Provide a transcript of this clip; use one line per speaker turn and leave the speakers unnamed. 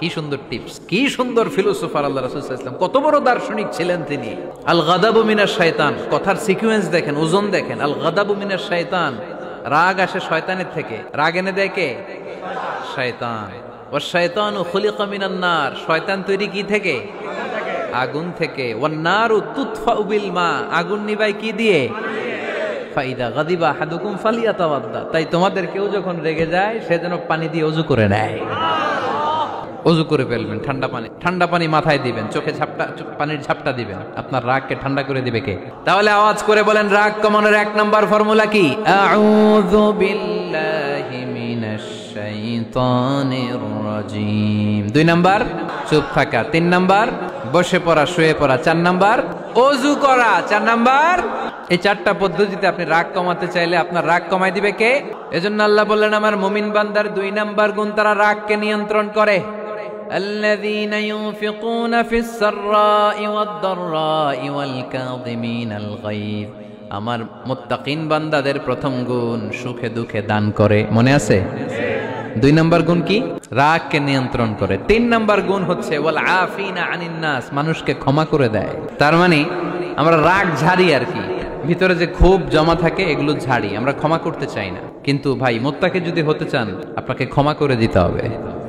কি সুন্দর টিপস, কি সুন্দর ফিলোসোফার আল্লাহ রাসূল সাল্লাল্লাহু আলাইহি ওয়াসাল্লাম, কত বড় দার্শনিক ছিলেন তিনি। আল গাদাবু মিনাশ শাইতান, কথার সিকোয়েন্স দেখেন, ওজন দেখেন। আল গাদাবু মিনাশ শাইতান, রাগ আসে শয়তানের থেকে। রাগ এনে দেয় কে? শয়তান। ওয়াশ শাইতানু খুলিকা মিনান নার, শয়তান তৈরি কি থেকে? আগুন থেকে। ওয়ান নারু তুতফাউ বিল মা, আগুন নিভাই কি দিয়ে? ফাইদা গাদিবা আহাদুকুম ফালিয়াতাওয়াদ্দা, তাই তোমাদের কেউ যখন রেগে যায় সে যেন পানি দিয়ে ওযু করে নেয়। ওযু করে ফেলবেন, ঠান্ডা পানি মাথায় দিবেন, চোখে পানির ঝাপটা দিবেন, আপনার রাগকে ঠান্ডা করে দিবে কে? তাহলে আওয়াজ করে বলেন, রাগ কমানোর 1 নাম্বার ফর্মুলা কি? আউযু বিল্লাহি মিনাশ শাইতানির রাজিম। 2 নাম্বার চুপ থাকা, 3 নাম্বার বসে পড়া, শুয়ে পড়া, 4 নাম্বার ওযু করা। 4 নাম্বার, এই 4টা পদ্ধতিতে আপনি রাগ কমাতে চাইলে আপনার রাগ কমাই দিবে কে? এজন্য আল্লাহ বললেন, আমার মুমিন বান্দার 2 নাম্বার গুণ, তারা রাগকে নিয়ন্ত্রণ করে। আল্লাযীনা ইউনফিকুনা ফিস সাররাই ওয়াদ দাররাই ওয়াল কাযিমিনাল গায়য, আমার মুত্তাকিন বান্দাদের প্রথম গুণ সুখে দুঃখে দান করে। মনে আছে? 2 নাম্বার গুণ কি? রাগকে নিয়ন্ত্রণ করে। 3 নাম্বার গুণ হচ্ছে ওয়াল আফিনা আনিন নাস, মানুষকে ক্ষমা করে দেয়। তার মানে আমরা রাগ ঝাড়ি আর কি, ভিতরে যে ক্ষোভ জমা থাকে এগুলো ঝাড়ি, আমরা ক্ষমা করতে চাই না। কিন্তু ভাই মুত্তাকি যদি হতে চান আপনাকে ক্ষমা করে দিতে হবে।